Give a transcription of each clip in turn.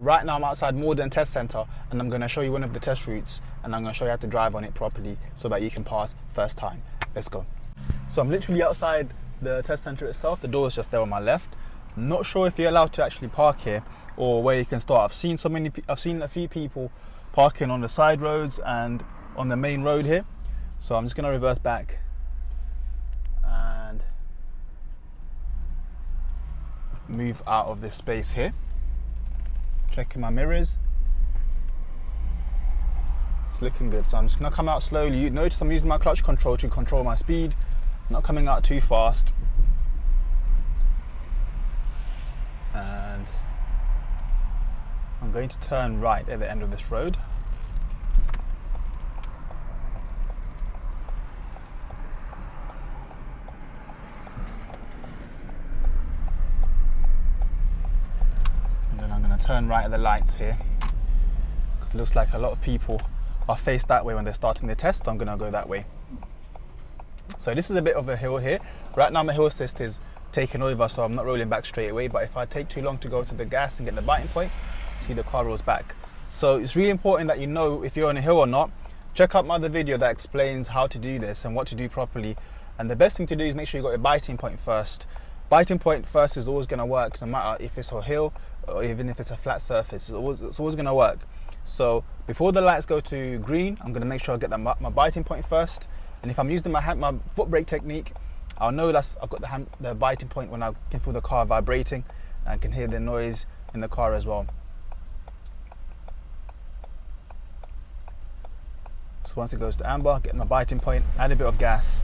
Right now I'm outside Morden Test Centre and I'm going to show you one of the test routes and I'm going to show you how to drive on it properly so that you can pass first time. Let's go. So I'm literally outside the test centre itself. The door is just there on my left. I'm not sure if you're allowed to actually park here or where you can start. I've seen a few people parking on the side roads and on the main road here. So I'm just going to reverse back and move out of this space here. Checking my mirrors. It's looking good. So I'm just going to come out slowly. You notice I'm using my clutch control to control my speed. Not coming out too fast. And I'm going to turn right at the end of this road. Turn right at the lights here because it looks like a lot of people are faced that way when they're starting their test. So I'm going to go that way. So this is a bit of a hill here. Right now my hill assist is taking over, so I'm not rolling back straight away, but if I take too long to go to the gas and get the biting point, see the car rolls back. So it's really important that you know if you're on a hill or not. Check out my other video that explains how to do this and what to do properly, and the best thing to do is make sure you got your biting point first. Biting point first is always going to work no matter if it's a hill or even if it's a flat surface. It's always going to work. So before the lights go to green, I'm going to make sure I get my biting point first. And if I'm using my foot brake technique, I'll know that I've got the biting point when I can feel the car vibrating and can hear the noise in the car as well. So once it goes to amber, get my biting point, add a bit of gas.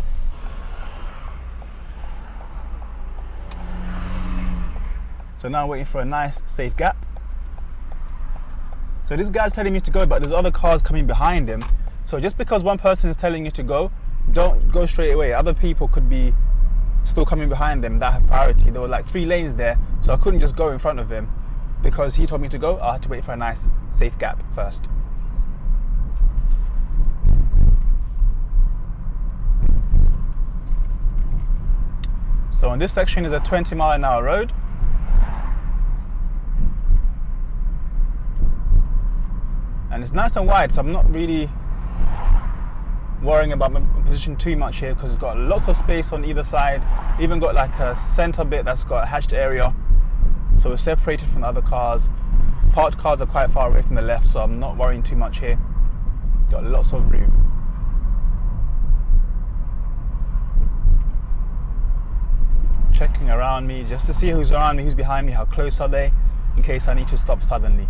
So now I'm waiting for a nice safe gap. So this guy's telling me to go, but there's other cars coming behind him. So just because one person is telling you to go, don't go straight away. Other people could be still coming behind them that have priority. There were like 3 lanes there, so I couldn't just go in front of him because he told me to go. I had to wait for a nice safe gap first. So on this section is a 20-mile-an-hour road. And it's nice and wide, so I'm not really worrying about my position too much here because it's got lots of space on either side. Even got like a center bit that's got a hatched area, so we're separated from the other cars. Parked cars are quite far away from the left, so I'm not worrying too much here. Got lots of room. Checking around me just to see who's around me, who's behind me, how close are they, in case I need to stop suddenly.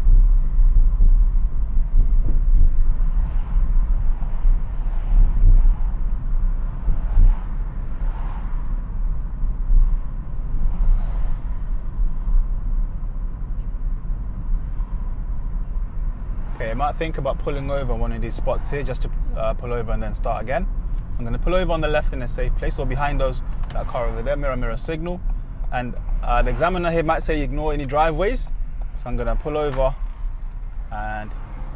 Okay, I might think about pulling over one of these spots here just to pull over and then start again. I'm going to pull over on the left in a safe place or behind that car over there, mirror signal. And the examiner here might say ignore any driveways. So I'm going to pull over and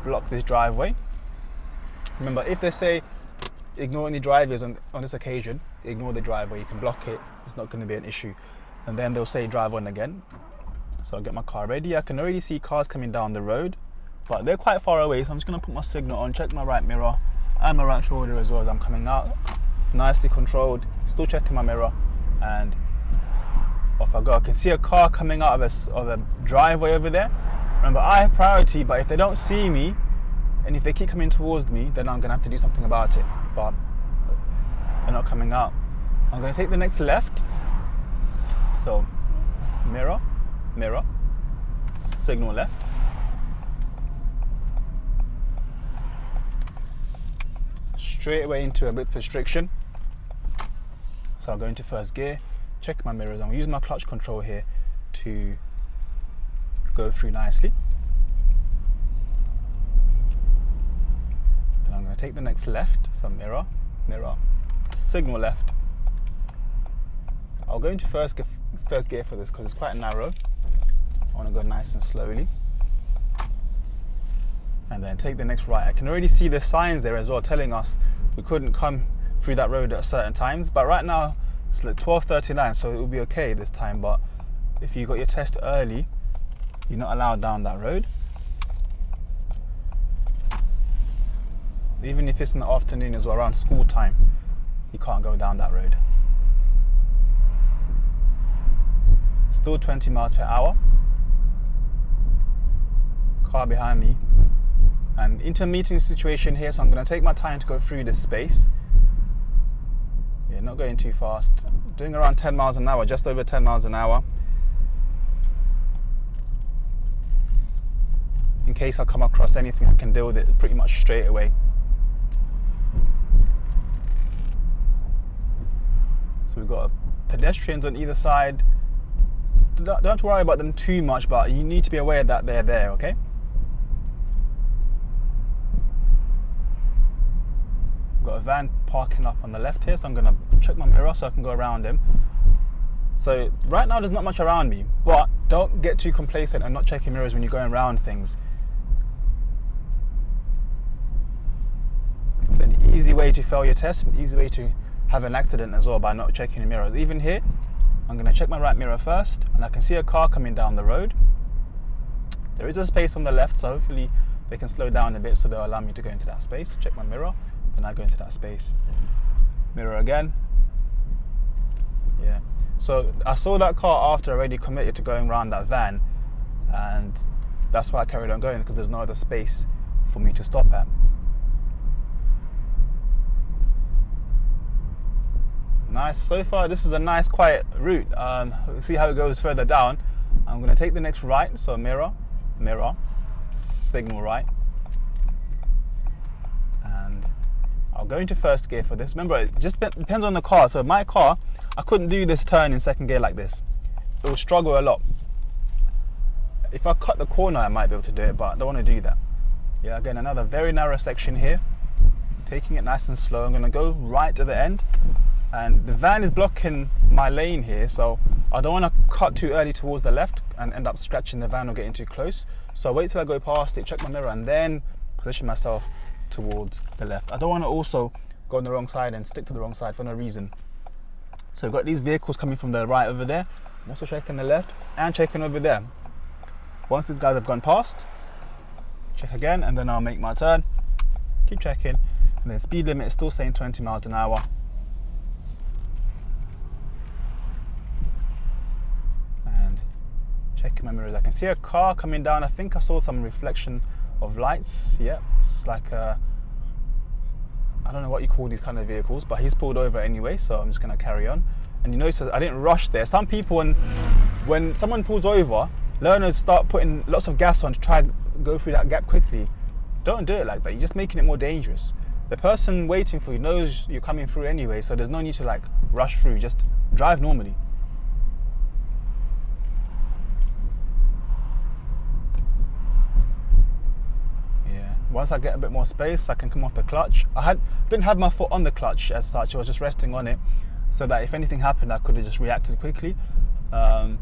block this driveway. Remember, if they say ignore any driveways on this occasion, ignore the driveway, you can block it, it's not going to be an issue. And then they'll say drive on again. So I'll get my car ready. I can already see cars coming down the road, but they're quite far away, so I'm just going to put my signal on, check my right mirror and my right shoulder as well as I'm coming out. Nicely controlled, still checking my mirror, and off I go. I can see a car coming out of a driveway over there. Remember, I have priority, but if they don't see me and if they keep coming towards me, then I'm going to have to do something about it. But they're not coming out. I'm going to take the next left. So mirror, signal left. Straight away into a bit of restriction. So I'll go into first gear, check my mirrors. I'm using my clutch control here to go through nicely. Then I'm going to take the next left, so mirror, signal left. I'll go into first gear for this because it's quite narrow. I want to go nice and slowly. And then take the next right. I can already see the signs there as well telling us we couldn't come through that road at certain times, but right now it's like 12:39, so it will be okay this time. But if you got your test early, you're not allowed down that road. Even if it's in the afternoon as well, around school time, you can't go down that road. Still 20 miles per hour. Car behind me. And into a meeting situation here, so I'm going to take my time to go through this space. Yeah, not going too fast. Doing around 10 miles an hour, just over 10 miles an hour. In case I come across anything, I can deal with it pretty much straight away. So we've got pedestrians on either side. Don't have to worry about them too much, but you need to be aware that they're there, okay? Got a van parking up on the left here, so I'm going to check my mirror so I can go around him. So right now there's not much around me, but don't get too complacent and not checking mirrors when you're going around things. It's an easy way to fail your test, an easy way to have an accident as well by not checking the mirrors. Even here, I'm going to check my right mirror first, and I can see a car coming down the road. There is a space on the left, so hopefully they can slow down a bit so they'll allow me to go into that space. Check my mirror, then I go into that space. Mirror again. Yeah. So I saw that car after I already committed to going around that van, and that's why I carried on going, because there's no other space for me to stop at. Nice. So far this is a nice quiet route. We'll see how it goes further down. I'm going to take the next right, so mirror, signal right, and I'll go into first gear for this. Remember, it just depends on the car. So my car, I couldn't do this turn in second gear like this. It will struggle a lot. If I cut the corner I might be able to do it, but I don't want to do that. Yeah, again, another very narrow section here. Taking it nice and slow. I'm going to go right to the end. And the van is blocking my lane here, so I don't want to cut too early towards the left and end up scratching the van or getting too close. So I wait till I go past it, check my mirror, and then position myself towards the left. I don't want to also go on the wrong side and stick to the wrong side for no reason. So I've got these vehicles coming from the right over there. I'm also checking the left and checking over there. Once these guys have gone past, check again, and then I'll make my turn. Keep checking, and then speed limit is still saying 20 miles an hour. Checking my mirrors, I can see a car coming down. I think I saw some reflection of lights. Yeah, it's like I don't know what you call these kind of vehicles, but he's pulled over anyway, so I'm just going to carry on. And you notice I didn't rush there. Some people, when someone pulls over, learners start putting lots of gas on to try and go through that gap quickly. Don't do it like that. You're just making it more dangerous. The person waiting for you knows you're coming through anyway, so there's no need to like rush through. Just drive normally. Once I get a bit more space, I can come off the clutch. I didn't have my foot on the clutch as such. I was just resting on it, so that if anything happened, I could have just reacted quickly. I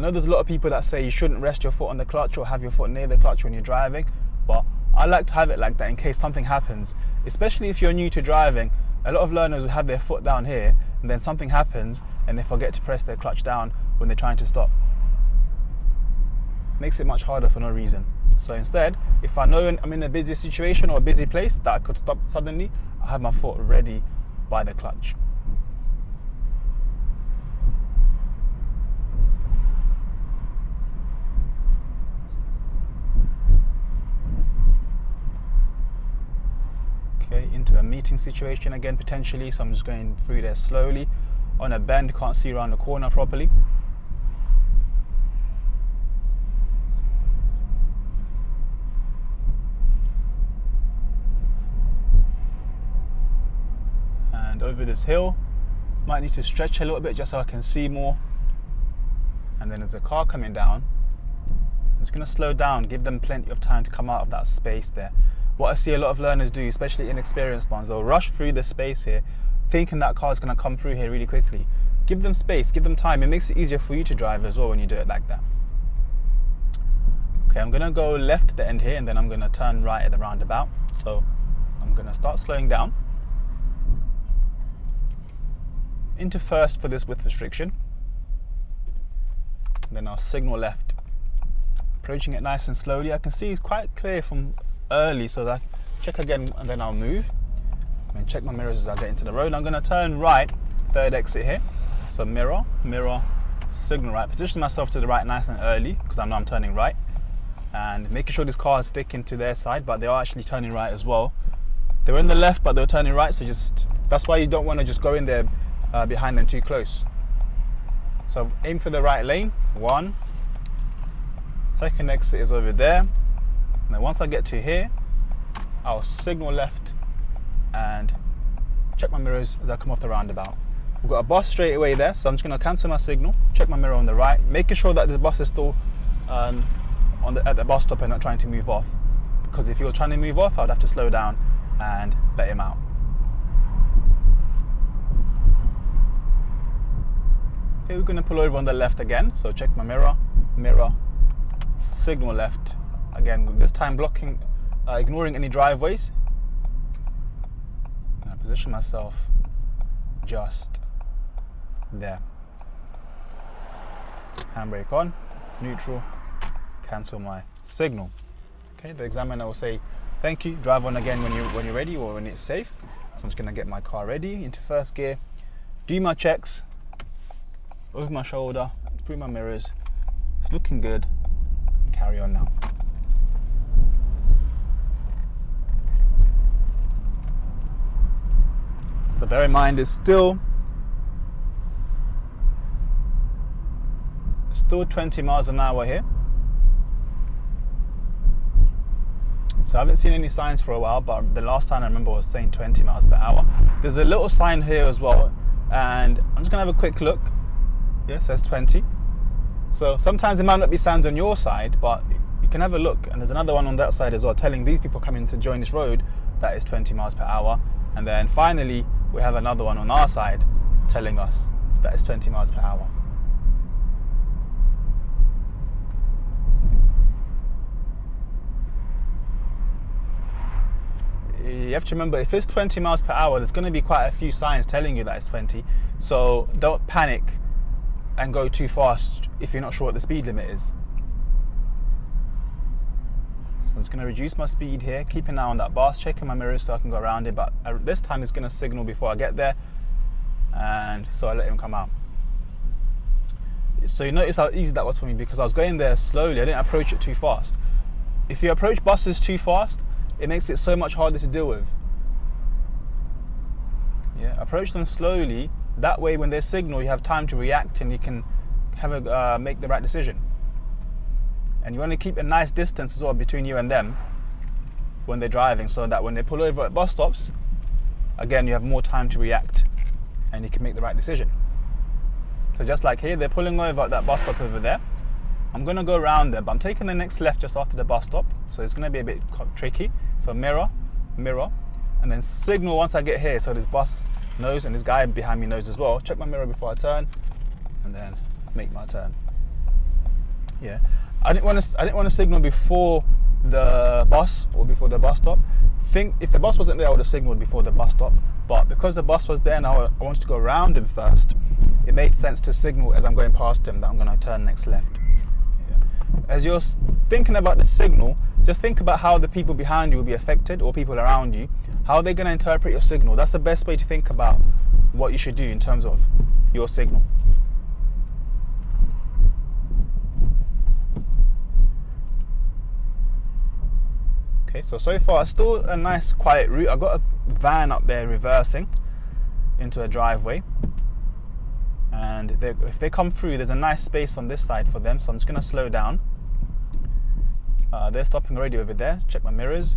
know there's a lot of people that say you shouldn't rest your foot on the clutch or have your foot near the clutch when you're driving, but I like to have it like that in case something happens. Especially if you're new to driving, a lot of learners will have their foot down here, and then something happens, and they forget to press their clutch down when they're trying to stop. Makes it much harder for no reason. So instead, if I know I'm in a busy situation or a busy place that I could stop suddenly, I have my foot ready by the clutch. Okay, into a meeting situation again potentially, so I'm just going through there slowly. On a bend, can't see around the corner properly. Over this hill, might need to stretch a little bit just so I can see more. And then there's a car coming down. I'm just going to slow down, give them plenty of time to come out of that space there. What I see a lot of learners do, especially inexperienced ones, they'll rush through the space here thinking that car is going to come through here really quickly. Give them space, give them time. It makes it easier for you to drive as well when you do it like that. Okay, I'm going to go left at the end here, and then I'm going to turn right at the roundabout. So I'm going to start slowing down. Into first for this width restriction, then I'll signal left, approaching it nice and slowly. I can see it's quite clear from early, so that check again, and then I'll move. And check my mirrors as I get into the road. I'm going to turn right, third exit here. So mirror, signal right. Position myself to the right nice and early because I know I'm turning right. And making sure these cars stick into their side, but they are actually turning right as well. They were in the left, but they were turning right, so that's why you don't want to just go in there behind them too close. So aim for the right lane, 1. Second exit is over there. And then once I get to here, I'll signal left and check my mirrors as I come off the roundabout. We've got a bus straight away there, so I'm just going to cancel my signal, check my mirror on the right, making sure that the bus is still at the bus stop and not trying to move off. Because if he was trying to move off, I'd have to slow down and let him out. Okay, we're going to pull over on the left again, so check my mirror, signal left. Again, this time blocking, ignoring any driveways. I position myself just there. Handbrake on, neutral, cancel my signal. Okay, the examiner will say, thank you, drive on again when you're ready or when it's safe. So I'm just going to get my car ready into first gear, do my checks, over my shoulder, through my mirrors. It's looking good. Carry on now. So bear in mind, it's still 20 miles an hour here. So I haven't seen any signs for a while, but the last time I remember was saying 20 miles per hour. There's a little sign here as well, and I'm just gonna have a quick look. Yeah, it says 20. So sometimes it might not be signs on your side, but you can have a look. And there's another one on that side as well, telling these people coming to join this road that is 20 miles per hour. And then finally, we have another one on our side telling us that it's 20 miles per hour. You have to remember, if it's 20 miles per hour, there's going to be quite a few signs telling you that it's 20. So don't panic and go too fast if you're not sure what the speed limit is. So I'm just going to reduce my speed here, keep an eye on that bus, checking my mirrors so I can go around it, but this time it's going to signal before I get there, and so I let him come out. So you notice how easy that was for me because I was going there slowly, I didn't approach it too fast. If you approach buses too fast, it makes it so much harder to deal with. Yeah, approach them slowly. That way, when they signal, you have time to react and you can have make the right decision. And you want to keep a nice distance as well between you and them when they're driving, so that when they pull over at bus stops, again, you have more time to react and you can make the right decision. So just like here, they're pulling over at that bus stop over there. I'm going to go around them, but I'm taking the next left just after the bus stop, so it's going to be a bit tricky. So mirror, and then signal once I get here, so this bus knows and this guy behind me knows as well. Check my mirror before I turn, and then make my turn. Yeah, I didn't want to signal before the bus or before the bus stop. If the bus wasn't there, I would have signaled before the bus stop. But because the bus was there and I wanted to go around him first, it made sense to signal as I'm going past him that I'm going to turn next left. As you're thinking about the signal, just think about how the people behind you will be affected, or people around you. How are they going to interpret your signal? That's the best way to think about what you should do in terms of your signal. Okay, so far it's still a nice quiet route. I've got a van up there reversing into a driveway. And if they come through, there's a nice space on this side for them, so I'm just going to slow down. They're stopping already over there. Check my mirrors,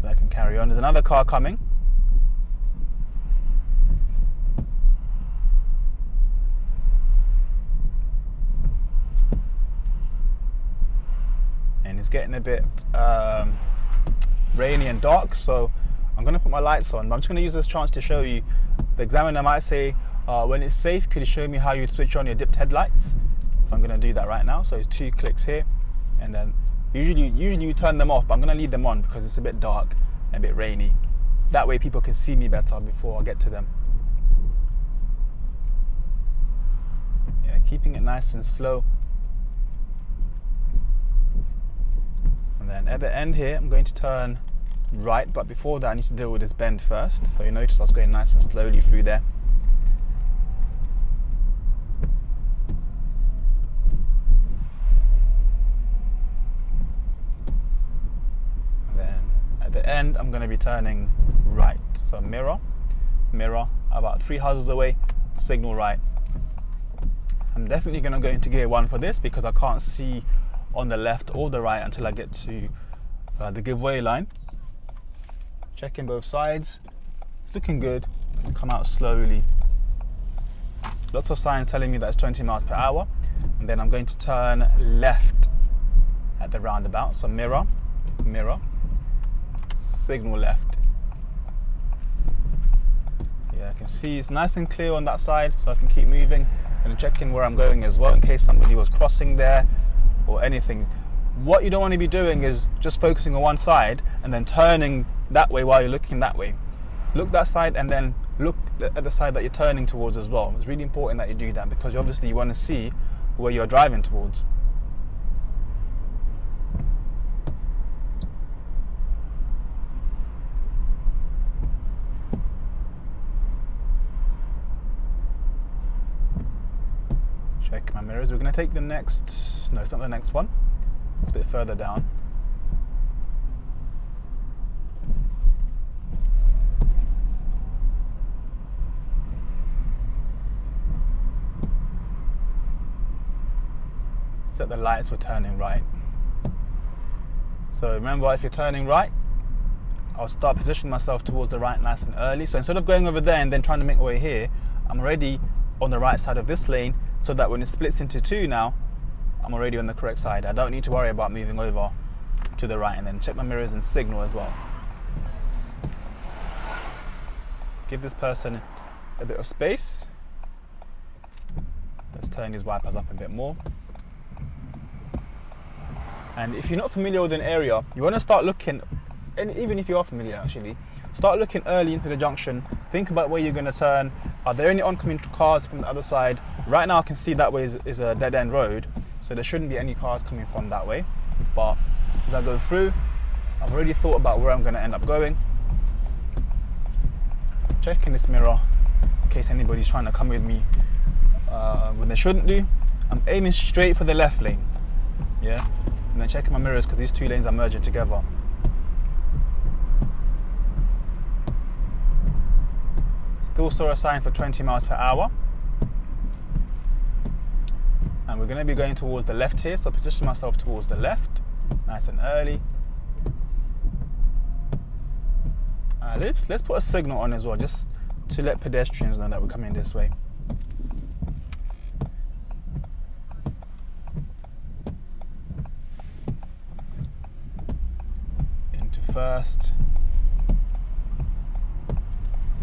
and I can carry on. There's another car coming. And it's getting a bit rainy and dark, so I'm going to put my lights on. But I'm just going to use this chance to show you. The examiner might say, when it's safe, could you show me how you'd switch on your dipped headlights? So I'm going to do that right now. So it's 2 clicks here, and then usually you turn them off, but I'm going to leave them on because it's a bit dark and a bit rainy. That way people can see me better before I get to them. Yeah, keeping it nice and slow. And then at the end here, I'm going to turn right, but before that I need to deal with this bend first. So you notice I was going nice and slowly through there. And then at the end I'm going to be turning right. So mirror, about 3 houses away, signal right. I'm definitely going to go into gear 1 for this because I can't see on the left or the right until I get to the giveaway line. Checking both sides, it's looking good. Come out slowly. Lots of signs telling me that it's 20 miles per hour. And then I'm going to turn left at the roundabout. So mirror, signal left. Yeah, I can see it's nice and clear on that side, so I can keep moving and checking where I'm going as well in case somebody was crossing there or anything. What you don't want to be doing is just focusing on one side and then turning that way while you're looking that way. Look that side and then look at the side that you're turning towards as well. It's really important that you do that because obviously you want to see where you're driving towards. Check my mirrors. We're going to take the next, no, it's not the next one. It's a bit further down. Set the lights, we're turning right. So remember, if you're turning right, I'll start positioning myself towards the right nice and early. So instead of going over there and then trying to make my way here, I'm already on the right side of this lane so that when it splits into two now, I'm already on the correct side. I don't need to worry about moving over to the right. And then check my mirrors and signal as well. Give this person a bit of space. Let's turn these wipers up a bit more. And if you're not familiar with an area, you want to start looking, and even if you are familiar actually, start looking early into the junction. Think about where you're going to turn. Are there any oncoming cars from the other side? Right now I can see that way is a dead-end road, so there shouldn't be any cars coming from that way. But as I go through, I've already thought about where I'm going to end up going. Checking this mirror in case anybody's trying to come with me when they shouldn't do. I'm aiming straight for the left lane. Yeah. And then checking my mirrors because these two lanes are merging together. Still saw a sign for 20 miles per hour. And we're going to be going towards the left here, so position myself towards the left, nice and early. Let's put a signal on as well, just to let pedestrians know that we're coming this way. First,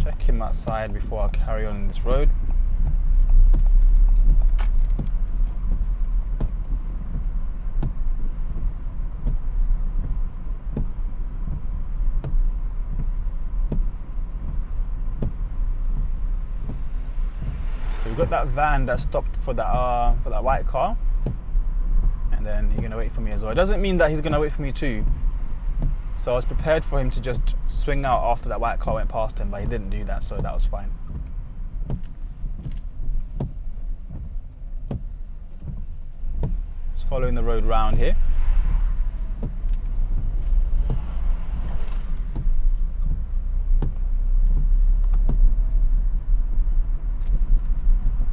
check him outside before I carry on this road. So we've got that van that stopped for that white car, and then he's gonna wait for me as well. It doesn't mean that he's gonna wait for me too. So I was prepared for him to just swing out after that white car went past him, but he didn't do that, so that was fine. Just following the road round here.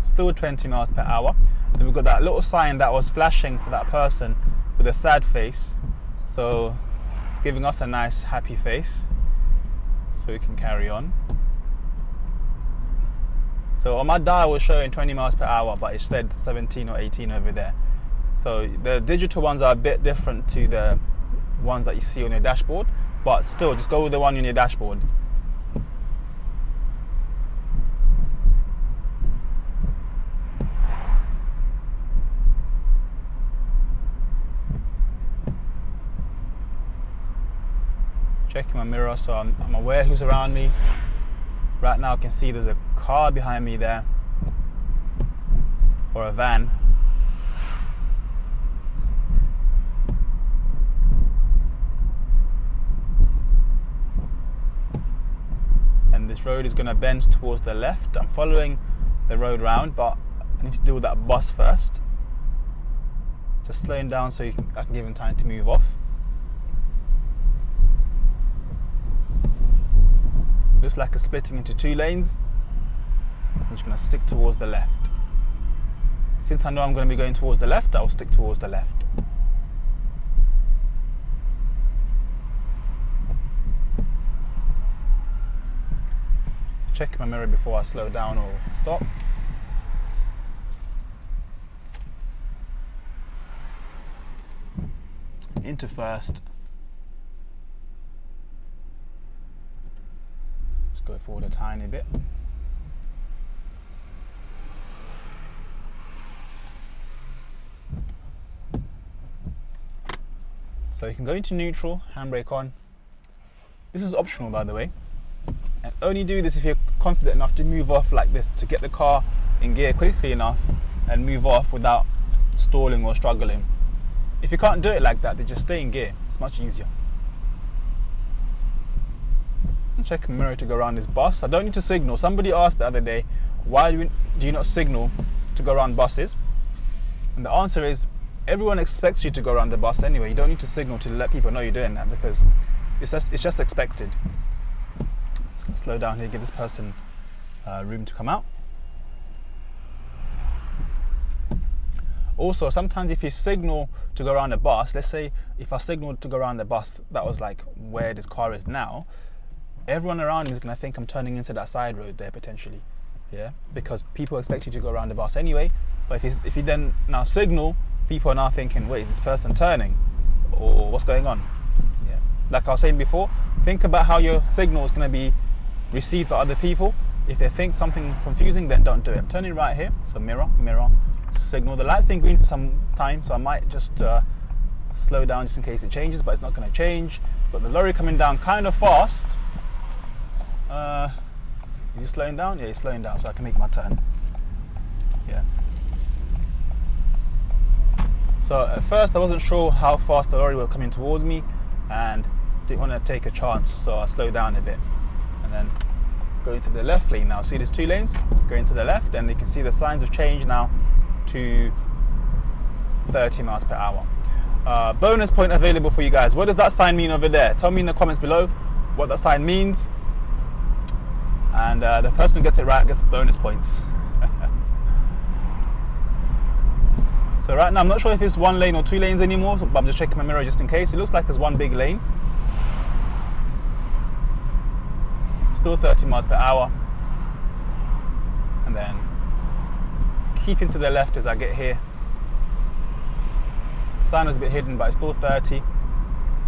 Still 20 miles per hour. Then we've got that little sign that was flashing for that person with a sad face. So giving us a nice happy face so we can carry on. So on my dial was showing 20 miles per hour, but it said 17 or 18 over there. So the digital ones are a bit different to the ones that you see on your dashboard, but still just go with the one on your dashboard. Checking my mirror so I'm aware who's around me. Right now I can see there's a car behind me there, or a van. This road is going to bend towards the left. I'm following the road round, but I need to deal with that bus first. Just slowing down so I can give him time to move off. Looks like it's splitting into 2 lanes. I'm just going to stick towards the left. Since I know I'm going to be going towards the left, I'll stick towards the left. Check my mirror before I slow down or stop. Into first. Just go forward a tiny bit. So you can go into neutral, handbrake on. This is optional, by the way. And only do this if you're confident enough to move off like this, to get the car in gear quickly enough and move off without stalling or struggling. If you can't do it like that, then just stay in gear. It's much easier. Check the mirror to go around this bus. I don't need to signal. Somebody asked the other day, why do you not signal to go around buses? And the answer is, everyone expects you to go around the bus anyway. You don't need to signal to let people know you're doing that, because it's just expected. Just gonna slow down here, give this person room to come out. Also, sometimes if you signal to go around the bus, let's say if I signaled to go around the bus that was like where this car is now, everyone around me is going to think I'm turning into that side road there potentially, yeah, because people expect you to go around the bus anyway. But if you then now signal, people are now thinking, wait, is this person turning, or what's going on? Yeah, like I was saying before, think about how your signal is going to be received by other people. If they think something confusing, then don't do it. I'm turning right here, so mirror, signal. The light's been green for some time, so I might just slow down just in case it changes, but it's not going to change. But the lorry coming down kind of fast. Is he slowing down? Yeah, he's slowing down, so I can make my turn. Yeah. So at first I wasn't sure how fast the lorry was coming towards me and didn't want to take a chance, so I slowed down a bit and then go into the left lane now. See, there's 2 lanes, going to the left, and you can see the signs have changed now to 30 miles per hour. Bonus point available for you guys. What does that sign mean over there? Tell me in the comments below what that sign means, and the person who gets it right gets bonus points. So right now I'm not sure if it's 1 lane or 2 lanes anymore, but I'm just checking my mirror just in case. It looks like there's 1 big lane. Still 30 miles per hour, and then keeping to the left as I get here. Sign was a bit hidden, but it's still 30,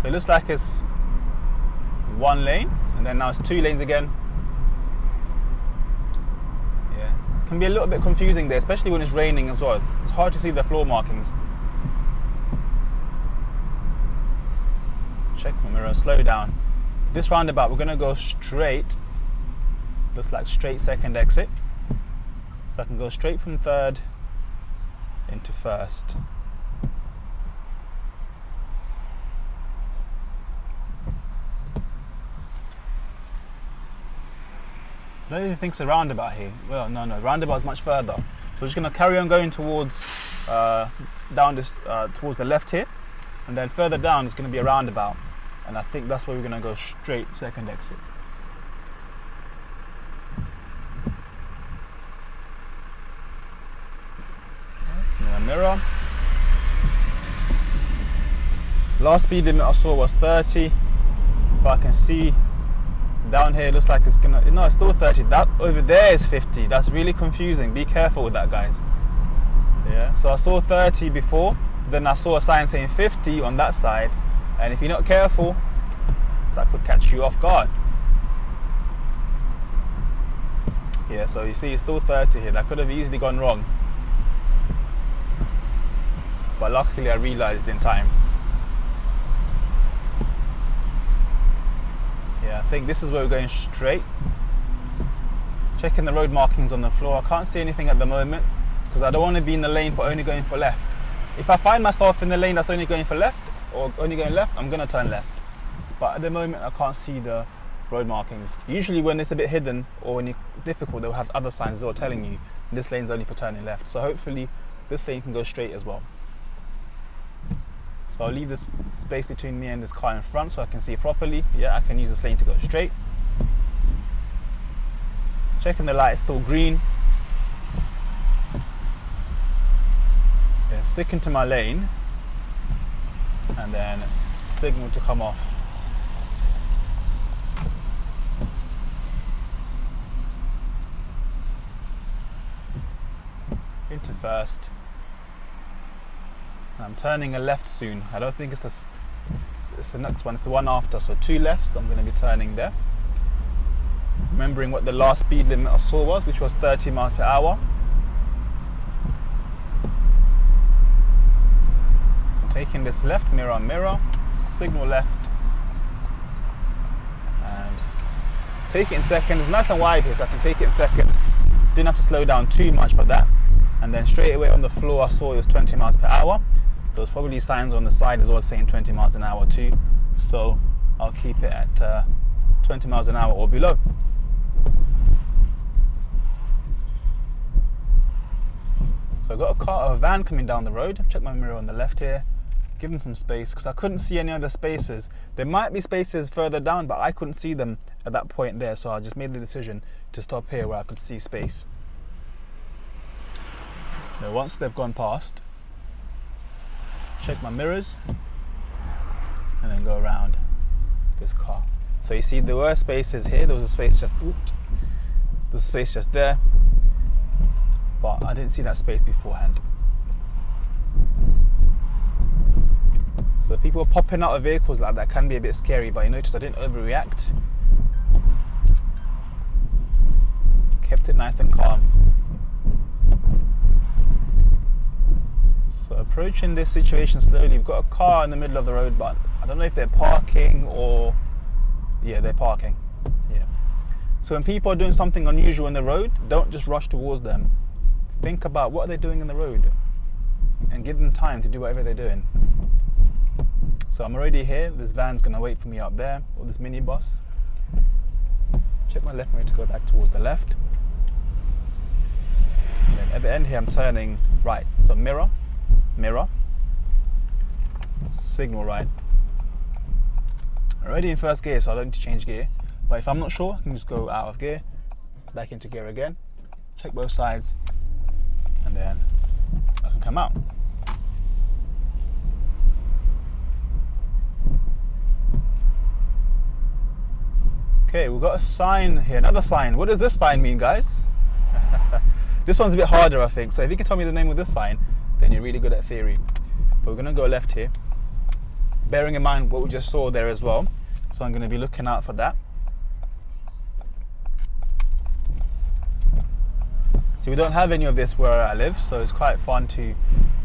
so it looks like it's 1 lane, and then now it's 2 lanes again. Yeah, can be a little bit confusing there, especially when it's raining as well. It's hard to see the floor markings. Check my mirror, slow down. This roundabout we're going to go straight. Looks like straight second exit, so I can go straight from third into first. I don't even think it's a roundabout here. Well, no, roundabout is much further. So we're just going to carry on going towards down this towards the left here, and then further down is going to be a roundabout, and I think that's where we're going to go straight second exit. Mirror. Last speed limit I saw was 30, but I can see down here it looks like it's gonna, no, it's still 30. That over there is 50. That's really confusing. Be careful with that, guys. Yeah, so I saw 30 before, then I saw a sign saying 50 on that side, and if you're not careful, that could catch you off guard. Yeah, so you see it's still 30 here. That could have easily gone wrong, but luckily I realized in time. Yeah, I think this is where we're going straight. Checking the road markings on the floor. I can't see anything at the moment because I don't want to be in the lane for only going for left. If I find myself in the lane that's only going for left or only going left, I'm going to turn left. But at the moment I can't see the road markings. Usually when it's a bit hidden or when it's difficult, they'll have other signs that are telling you this lane's only for turning left. So hopefully this lane can go straight as well. So I'll leave this space between me and this car in front so I can see properly. Yeah, I can use this lane to go straight. Checking the light, still green. Yeah, sticking to my lane and then signal to come off. Into first. And I'm turning a left soon. I don't think it's the next one, it's the one after. So 2 lefts, I'm going to be turning there. Remembering what the last speed limit I saw was, which was 30 miles per hour. I'm taking this left, mirror on mirror, signal left, and take it in second. It's nice and wide here, so I can take it in second. Didn't have to slow down too much for that. And then straight away on the floor I saw it was 20 miles per hour. There was probably signs on the side as well saying 20 miles an hour too. So I'll keep it at 20 miles an hour or below. So I've got a van coming down the road. Check my mirror on the left here. Give them some space because I couldn't see any other spaces. There might be spaces further down, but I couldn't see them at that point there. So I just made the decision to stop here where I could see space. Now once they've gone past, check my mirrors and then go around this car. So you see there were spaces here. There was a space just there, but I didn't see that space beforehand. So people popping out of vehicles like that can be a bit scary, but you notice I didn't overreact. Kept it nice and calm. So approaching this situation slowly. We've got a car in the middle of the road, but I don't know if they're parking or... yeah, they're parking. Yeah. So when people are doing something unusual in the road, don't just rush towards them. Think about what are they doing in the road and give them time to do whatever they're doing. So I'm already here. This van's going to wait for me up there, or this minibus. Check my left mirror to go back towards the left. And then at the end here I'm turning right. So mirror, signal right. Already in first gear, so I don't need to change gear. But if I'm not sure, I can just go out of gear, back into gear again, check both sides, and then I can come out. Okay, we've got a sign here, another sign. What does this sign mean, guys? This one's a bit harder, I think. So if you can tell me the name of this sign, then you're really good at theory. But we're gonna go left here, bearing in mind what we just saw there as well. So I'm gonna be looking out for that. See, we don't have any of this where I live, so it's quite fun to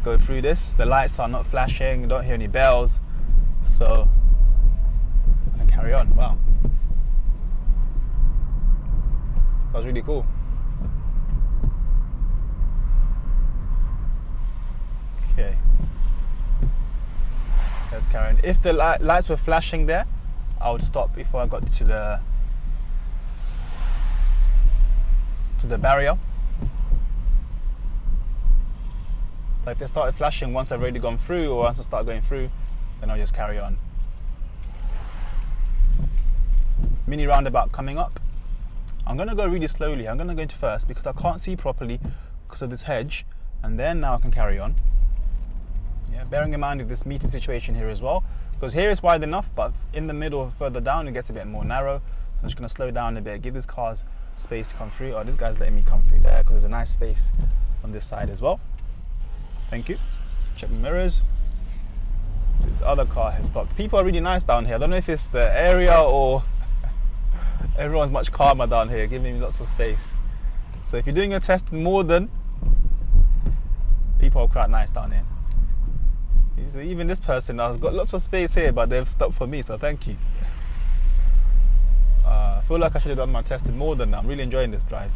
go through this. The lights are not flashing, you don't hear any bells, so I can carry on. Wow. That was really cool. Okay. Let's carry on. If the lights were flashing there, I would stop before I got to the barrier. But if they started flashing once I've already gone through, or once I start going through, then I'll just carry on. Mini roundabout coming up. I'm going to go really slowly. I'm going to go into first because I can't see properly because of this hedge, and then now I can carry on. Yeah, bearing in mind this meeting situation here as well, because here is wide enough, but in the middle or further down it gets a bit more narrow. So I'm just going to slow down a bit, give these cars space to come through. Oh, this guy's letting me come through there because there's a nice space on this side as well. Thank you. Check my mirrors. This other car has stopped. People are really nice down here. I don't know if it's the area or everyone's much calmer down here, giving me lots of space. So if you're doing a test in Morden, people are quite nice down here. So even this person, I've got lots of space here, but they've stopped for me, so thank you. I feel like I should have done my test in Morden now. I'm really enjoying this drive.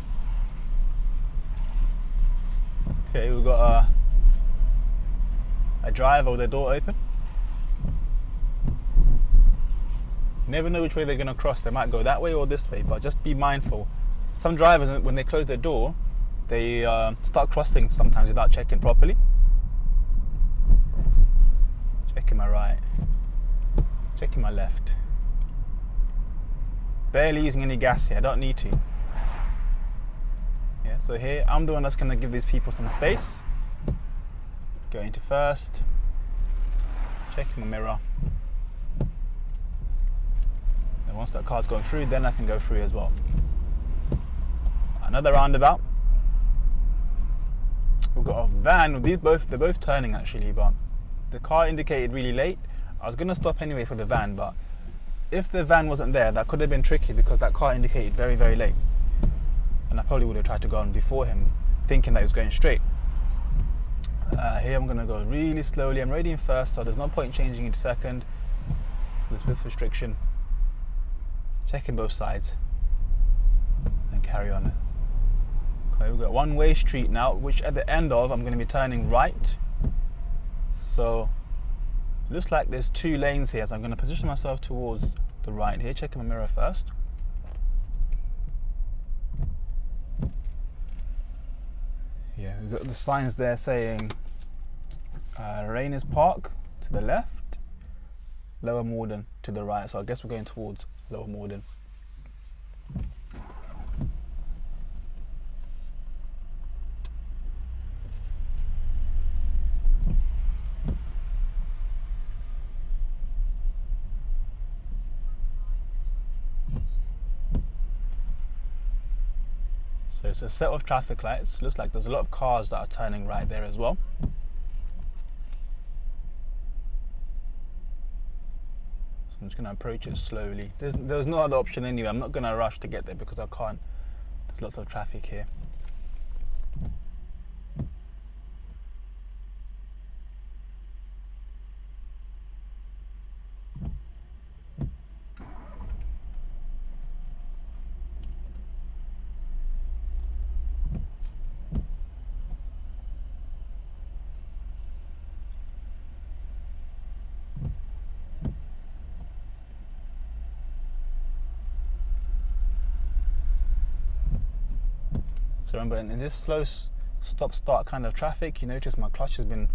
Okay, we've got a driver with the door open. You never know which way they're going to cross. They might go that way or this way, but just be mindful. Some drivers, when they close their door, they start crossing sometimes without checking properly. Checking my right, checking my left. Barely using any gas here, I don't need to. Yeah, so here, I'm the one that's going to give these people some space. Going to first, checking my mirror. And once that car's gone through, then I can go through as well. Another roundabout. We've got a van. They're both turning actually, but the car indicated really late. I was going to stop anyway for the van, but if the van wasn't there, that could have been tricky because that car indicated very, very late. And I probably would have tried to go on before him, thinking that he was going straight. Here I'm going to go really slowly. I'm already in first, so there's no point changing into second. There's width restriction. Checking both sides. And carry on. Okay, we've got one-way street now, which at the end of, I'm going to be turning right. So, it looks like there's 2 lanes here, so I'm going to position myself towards the right here, checking my mirror first. Yeah, we've got the signs there saying Rainers Park to the left, Lower Morden to the right, so I guess we're going towards Lower Morden. So it's a set of traffic lights. Looks like there's a lot of cars that are turning right there as well. So I'm just going to approach it slowly. There's no other option anyway. I'm not going to rush to get there because I can't. There's lots of traffic here. So remember, in this slow stop-start kind of traffic, you notice my clutch has been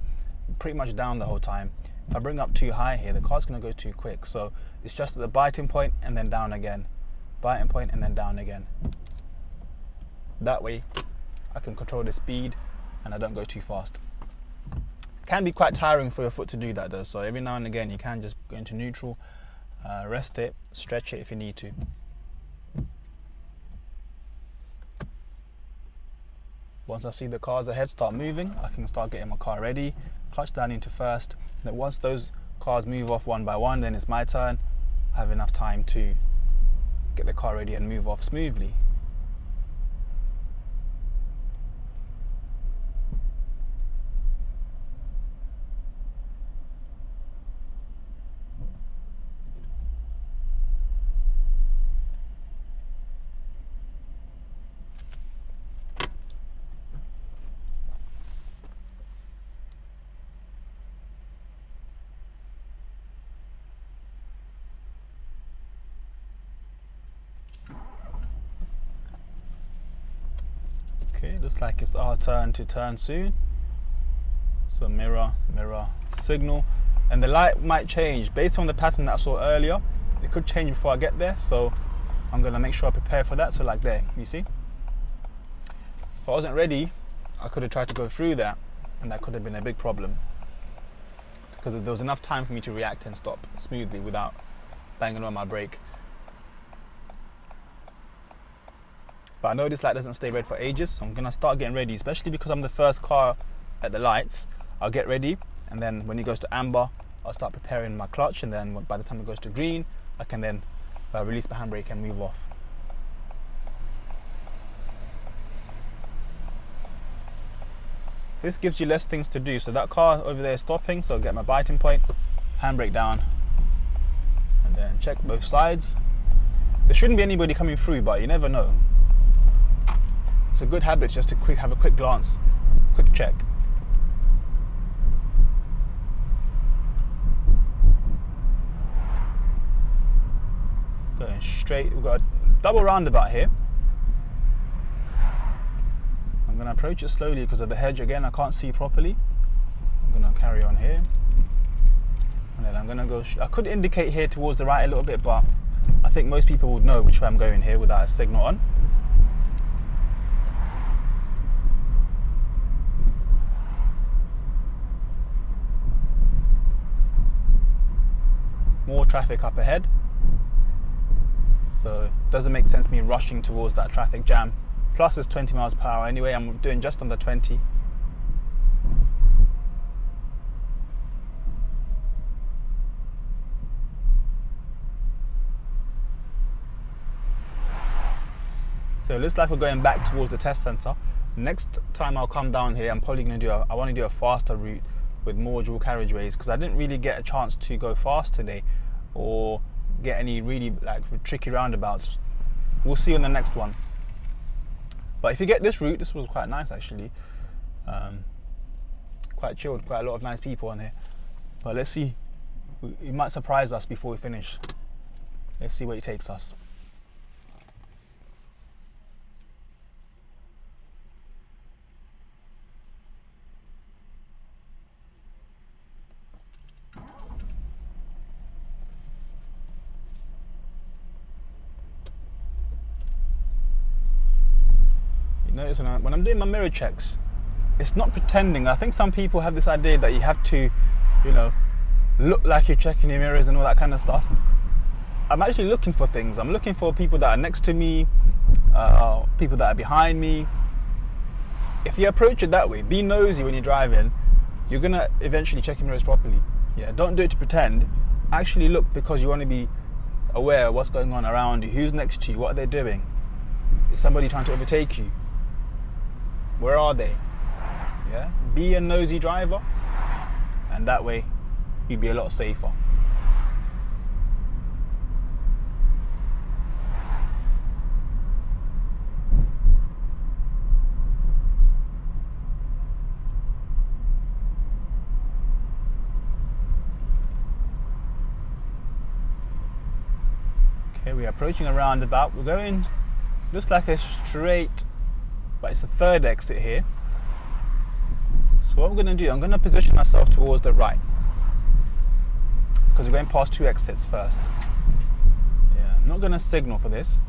pretty much down the whole time. If I bring up too high here, the car's going to go too quick. So it's just at the biting point and then down again. Biting point and then down again. That way, I can control the speed and I don't go too fast. Can be quite tiring for your foot to do that though. So every now and again, you can just go into neutral, rest it, stretch it if you need to. Once I see the cars ahead start moving, I can start getting my car ready, clutch down into first. Then once those cars move off one by one, then it's my turn. I have enough time to get the car ready and move off smoothly. Okay, looks like it's our turn to turn soon. So mirror, mirror, signal. And the light might change based on the pattern that I saw earlier. It could change before I get there, so I'm gonna make sure I prepare for that. So like there, you see? If I wasn't ready, I could have tried to go through that, and that could have been a big problem. Because there was enough time for me to react and stop smoothly without banging on my brake. But I know this light doesn't stay red for ages, so I'm gonna start getting ready, especially because I'm the first car at the lights. I'll get ready, and then when it goes to amber, I'll start preparing my clutch, and then by the time it goes to green, I can then release my handbrake and move off. This gives you less things to do. So that car over there is stopping, so I'll get my biting point, handbrake down, and then check both sides. There shouldn't be anybody coming through, but you never know. It's a good habit just to have a quick glance, quick check. Going straight. We've got a double roundabout here. I'm going to approach it slowly because of the hedge again. I can't see properly. I'm going to carry on here. And then I'm going to go... I could indicate here towards the right a little bit, but I think most people would know which way I'm going here without a signal on. More traffic up ahead. So it doesn't make sense me rushing towards that traffic jam. Plus it's 20 miles per hour anyway. I'm doing just under 20. So it looks like we're going back towards the test centre. Next time I'll come down here, I'm probably going to do I want to do a faster route with more dual carriageways, because I didn't really get a chance to go fast today or get any really like tricky roundabouts. We'll see on the next one. But if you get this route, this was quite nice actually. Quite chilled, quite a lot of nice people on here. But let's see, he might surprise us before we finish. Let's see where he takes us. Notice when I'm doing my mirror checks, it's not pretending. I think some people have this idea that you have to, you know, look like you're checking your mirrors and all that kind of stuff. I'm actually looking for things. I'm looking for people that are next to me, people that are behind me. If you approach it that way, be nosy when you're driving, you're gonna eventually check your mirrors properly. Yeah, don't do it to pretend. Actually look, because you want to be aware of what's going on around you, who's next to you, what are they doing. Is somebody trying to overtake you? Where are they? Yeah, be a nosy driver, and that way you'd be a lot safer. Okay, we're approaching a roundabout. We're going, looks like a straight, but it's a third exit here. So what I'm going to do, I'm going to position myself towards the right, because we're going past two exits first. Yeah, I'm not going to signal for this,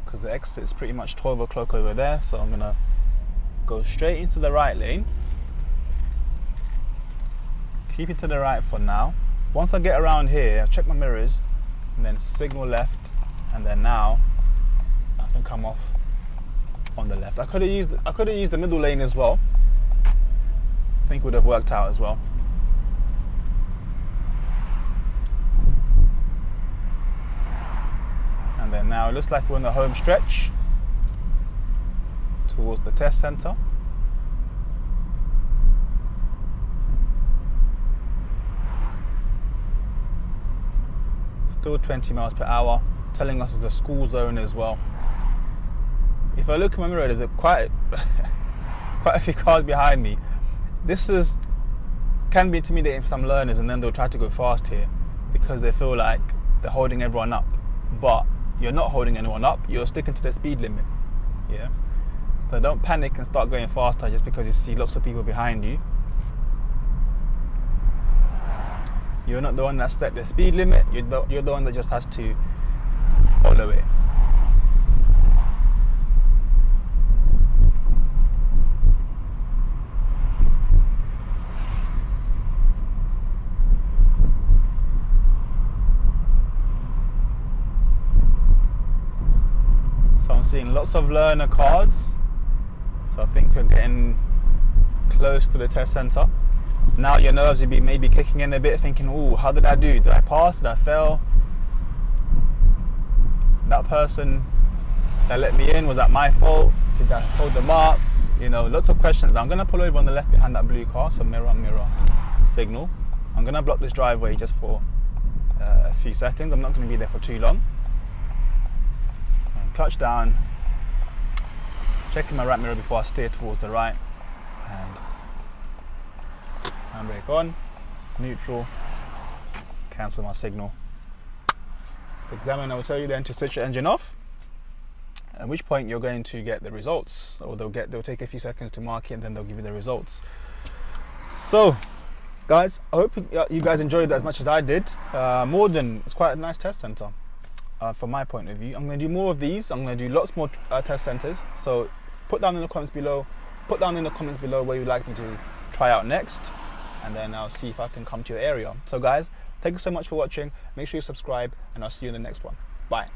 because the exit is pretty much 12 o'clock over there. So I'm going to go straight into the right lane. Keep it to the right for now. Once I get around here, I'll check my mirrors and then signal left, and then now I can come off on the left. I could have used the middle lane as well. I think it would have worked out as well. And then now it looks like we're on the home stretch towards the test centre. Still 20 miles per hour, telling us it's a school zone as well. If I look at my mirror, there's quite a few cars behind me. This can be intimidating for some learners, and then they'll try to go fast here because they feel like they're holding everyone up. But you're not holding anyone up, you're sticking to the speed limit. Yeah. So don't panic and start going faster just because you see lots of people behind you. You're not the one that set the speed limit, you're the one that just has to follow it. So I'm seeing lots of learner cars, so I think we're getting close to the test centre. Now your nerves will be maybe kicking in a bit, thinking, "Oh, how did I do? Did I pass? Did I fail? That person that let me in, was that my fault? Did I hold them up?" You know, lots of questions. Now I'm going to pull over on the left behind that blue car, so mirror, mirror, signal. I'm going to block this driveway just for a few seconds. I'm not going to be there for too long. And clutch down, checking my right mirror before I steer towards the right, and handbrake on, neutral, cancel my signal. The examiner will tell you then to switch your engine off, at which point you're going to get the results, or they'll take a few seconds to mark it and then they'll give you the results. So guys, I hope you guys enjoyed that as much as I did. Morden is quite a nice test center from my point of view. I'm going to do more of these. I'm going to do lots more test centers, so put down in the comments below where you'd like me to try out next, and then I'll see if I can come to your area. So guys, thank you so much for watching. Make sure you subscribe, and I'll see you in the next one. Bye.